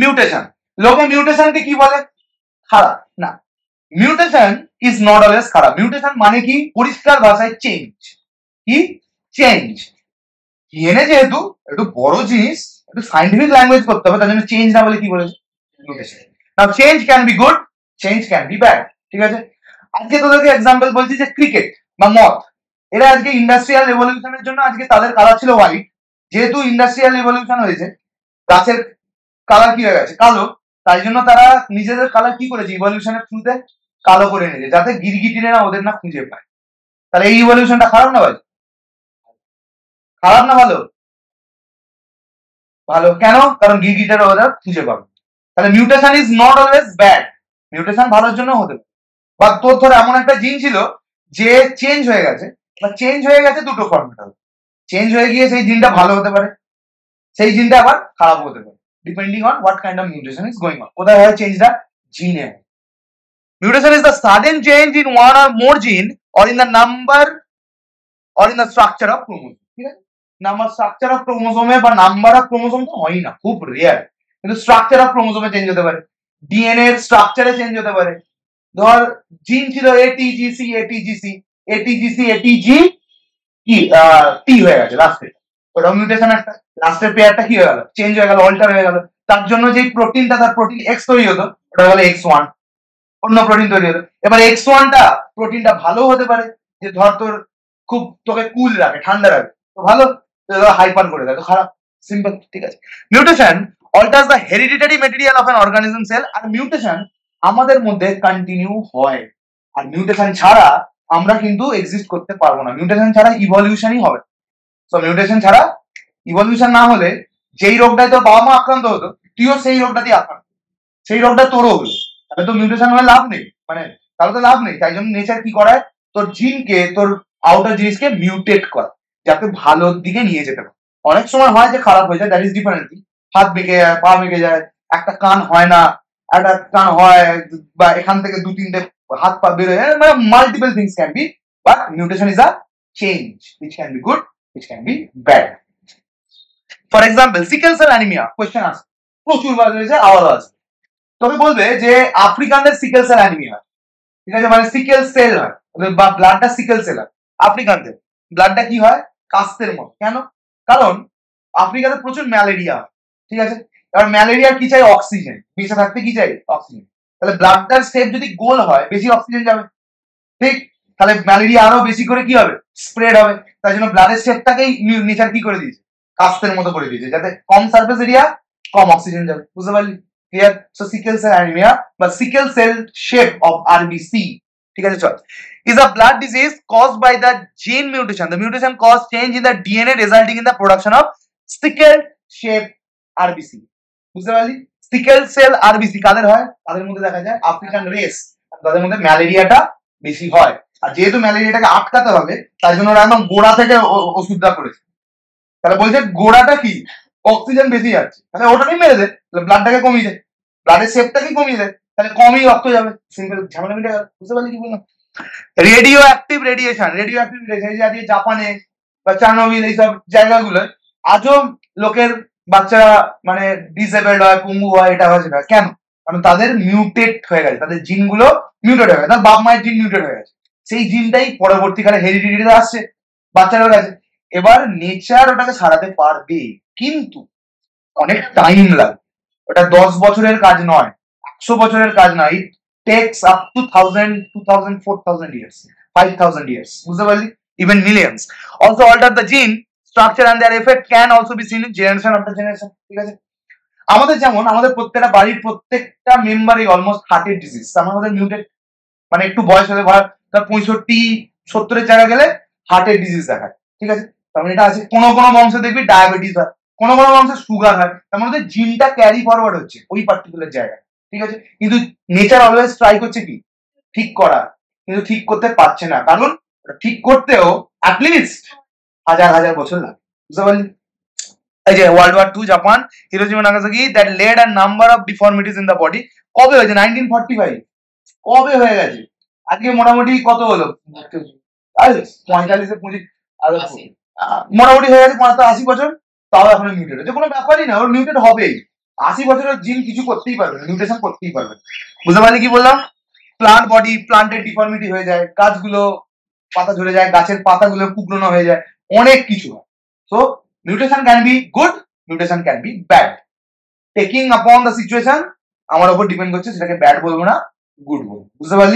Mutation, লোকে মিউটেশনকে কি বলে? খারাপ না, মিউটেশন ইজ নট অলওয়েজ খারাপ। মিউটেশন মানে কি? পরিষ্কার ভাষায় চেঞ্জ। কি? চেঞ্জ। ডিএনএ যেহেতু একটু বড় জিনিস, একটু সাইন্টিফিক ল্যাঙ্গুয়েজ করতে হবে, তার জন্য চেঞ্জ না বলে কি বলেছে? Mutation. Now change can be good, change can be bad, ঠিক আছে? আজকে তোদেরকে এক্সাম্পল বলছি যে ক্রিকেট বা মদ, এরা আজকে ইন্ডাস্ট্রিয়াল রেভলিউশনের জন্য আজকে তাদের কালার ছিল হোয়াইট, যেহেতু ইন্ডাস্ট্রিয়াল রেভলিউশন হয়েছে, গাছের কালার কি হয়ে গেছে? কালো, তাই জন্য তারা নিজেদের কালার কি করেছে? ইভলিউশনের থ্রুতে কালো করে নিয়েছে, যাতে গিরগিটিরা ওদের না খুঁজে পায়। তাহলে এই ইভলিউশনটা খারাপ না ভালো? খারাপ না ভালো? ভালো। কেন? কারণ গিরগিটিরা ওরা খুঁজে পাবে। তাহলে mutation is not always bad, mutation ভালোর জন্য হতে পারে। বা তোর ধর এমন একটা জিন ছিল যে চেঞ্জ হয়ে গেছে, বা চেঞ্জ হয়ে গেছে দুটো ফর্মেট হবে, চেঞ্জ হয়ে গিয়ে সেই জিনটা ভালো হতে পারে, সেই জিনটা আবার খারাপ হতে পারে, depending on what kind of mutation is going on. কোথায় হয় চেঞ্জটা? জিনে হয়। Mutation is the sudden change in one or more gene or in the number or in the structure of chromosome. ঠিক আছে? নাম্বার স্ট্রাকচার অফ ক্রোমোসোমে বা number of chromosome তো হয় না, খুব রেয়ার, কিন্তু স্ট্রাকচার অফ ক্রোমোসোমে চেঞ্জ হতে পারে, ডিএনএ এর স্ট্রাকচারে চেঞ্জ হতে পারে। ধর জিন ছিল এটিজিসি এটিজিসি এটিজিসি এটিজি কি টি হয়ে গেছে লাস্টে, ওটা মিউটেশন একটা, লাস্টের পেয়ারটা কি হয়ে গেল? চেঞ্জ হয়ে গেল, অল্টার হয়ে গেল। তার জন্য যে প্রোটিনটা, তার প্রোটিন এক্স তৈরি হতো, ওটা হলো X1, অন্য প্রোটিন তৈরি হতো। এবার X1টা প্রোটিনটা ভালো হতে পারে, যে ধর তোর খুব তোকে কুল রাখে, ঠান্ডা রাখে, তো ভালো, হাইপার করে দেয় তো খারাপ, সিম্পল, ঠিক আছে? Mutation alters the hereditary material of an organism cell, আর মিউটেশন আমাদের মধ্যে কন্টিনিউ হয়, আর মিউটেশন ছাড়া আমরা কিন্তু এক্সিস্ট করতে পারবো না, মিউটেশন ছাড়া ইভলিউশনই হবে। তো মিউটেশন ছাড়া ইভলিউশন না হলে যেই রোগটায় তোর বাবা মা আক্রান্ত হতো, তুইও সেই রোগটাতেই আক্রান্ত, সেই রোগটা তোরও হলো, তাহলে তো মিউটেশন হয়ে লাভ নেই, মানে তাহলে তো লাভ নেই। তাই জন্য নেচার কি করায়? তোর জিনকে, তোর আউটার জিনিসকে মিউটেট করে, যাতে ভালোর দিকে নিয়ে যেতে পারে। অনেক সময় হয় যে খারাপ হয়ে যায়, দ্যাট ইজ ডিফারেন্ট। হাত বেঁকে যায়, পা বেঁকে যায়, একটা কান হয় না, একটা কান হয়, বা এখান থেকে দু তিনটে হাত পা বেরোয়, মানে multiple things can be, but mutation is a change which can be good, which can be bad. For example sickle cell anaemia, question আসে, প্রচুর বার হয়েছে, আবার আসবে। তবে বলবে যে আফ্রিকানদের সিকেল সেল অ্যানিমিয়া হয়, ঠিক আছে, মানে সিকেল সেল হয়, বা ব্লাডটা সিকেল সেল হয়। আফ্রিকানদের ব্লাডটা কি হয়? কাস্তের মতো। কেন? কারণ আফ্রিকাতে প্রচুর ম্যালেরিয়া হয়, ঠিক আছে? এবার ম্যালেরিয়ার কি চাই? অক্সিজেন। বেঁচে থাকতে কি চাই? অক্সিজেন। তাহলে ব্লাডটার শেপ যদি গোল হয়, বেশি অক্সিজেন যাবে, ঠিক? তাহলে ম্যালেরিয়া আরো বেশি করে কি হবে? স্প্রেড হবে। তাই জন্য ব্লাডের শেপটাকেই নেচার কি করে দিয়েছে? কাস্তের মতো করে দিয়েছে, যাতে কম সার্ফেস এরিয়া, কম অক্সিজেন যাবে। বুঝতে পারলি? Clear? So sickle cell anaemia বা sickle cell shape of RBC, ঠিক আছে? চল, is a blood disease caused by the gene mutation. The mutation cause change in the DNA resulting in the production of sickle shape RBC. বুঝতে পারলি? Sickle cell RBC কাদের হয়? তাদের মধ্যে দেখা যায় আফ্রিকান রেস, তাদের মধ্যে ম্যালেরিয়াটা বেশি হয়। আর যেহেতু ম্যালেরিয়াটাকে আটকাতে হবে, তাই জন্য ওরা একদম গোড়া থেকে ওষুধটা করেছে। তাহলে বলছে গোড়াটা কি? অক্সিজেন বেশি যাচ্ছে, তাহলে ওটাকেই মেরে দেয়, ব্লাডটাকে কমিয়ে দেয়, ব্লাডের শেপটাকেই কমিয়ে দেয়, তাহলে কমই রক্ত যাবে, সিম্পল, ঝামেলা মিটে গেল। বুঝতে পারলি কি বললাম? Radio active radiation, radio active radiation জাপানে বা চার্নোবিল এইসব জায়গাগুলো আজও লোকের বাচ্চারা মানে ডিসেবলড হয়, পঙ্গু হয়, এটা হয় সেটা। কেন? কারণ তাদের মিউটেট হয়ে গেছে, তাদের জিনগুলো মিউটেট হয়ে গেছে, তার বাপ মায়ের জিন মিউটেট হয়ে গেছে, সেই জিনটাই পরবর্তীকালে হেরিডিটিতে আসছে বাচ্চাদের কাছে। এবার নেচার ওটাকে সারাতে পারবে, কিন্তু অনেক টাইম লাগবে, ওটা 10 বছরের কাজ নয়, 100 বছরের কাজ নয়, takes up to 1000, 2000, 4000 years, 5000 years. বুঝতে পারলি? Even millions. Also alter the gene structure and their effect can also be seen in generation after generation. ঠিক আছে? আমাদের যেমন আমাদের প্রত্যেকটা বাড়ির প্রত্যেকটা মেম্বারই অলমোস্ট হার্টের ডিজিজ, আমাদের মিউটেট, মানে একটু বয়স হলে তার 65-70 জায়গা গেলে হার্টের ডিজিজ দেখায়, ঠিক আছে? তারপরে এটা আছে, কোনো কোনো বংশে দেখবি ডায়াবেটিস হয়, কোনো কোনো বংশে সুগার হয়, তার মানে জিনটা ক্যারি ফরওয়ার্ড হচ্ছে ওই পার্টিকুলার জায়গায়, ঠিক আছে? কিন্তু নেচার অলওয়েজ ট্রাই করছে কি? ঠিক করা, কিন্তু ঠিক করতে পারছে না, কারণ ঠিক করতেও অ্যাটলিস্ট হাজার হাজার বছর লাগে। বুঝতে পারলি? এই যে world war 2 Japan, Hiroshima Nagasaki, that led a number of deformities in the body. কবে হয়েছে? 1945। কবে হয়ে গেছে? আজকে মোটামুটি কত হলো? 45 মোটামুটি হয়ে গেছে 80 বছর, তাও এখন মিউটেট হচ্ছে, কোনো ব্যাপারই না, ওর মিউটেট হবেই। 80 বছরের জিন কিছু করতেই পারবে না, মিউটেশন করতেই পারবে না। বুঝতে পারলি কি বললাম? প্লান্ট বডি, প্লান্টের ডিফর্মিটি হয়ে যায়, গাছগুলো পাতা ঝরে যায়, গাছের পাতাগুলো কুকড়োনো হয়ে যায়, অনেক কিছু হয়। So mutation can be good, mutation can be bad, taking upon the situation আমার উপর ডিপেন্ড করছে, সেটাকে ব্যাড বলবো না গুড বলবো। বুঝতে পারলি?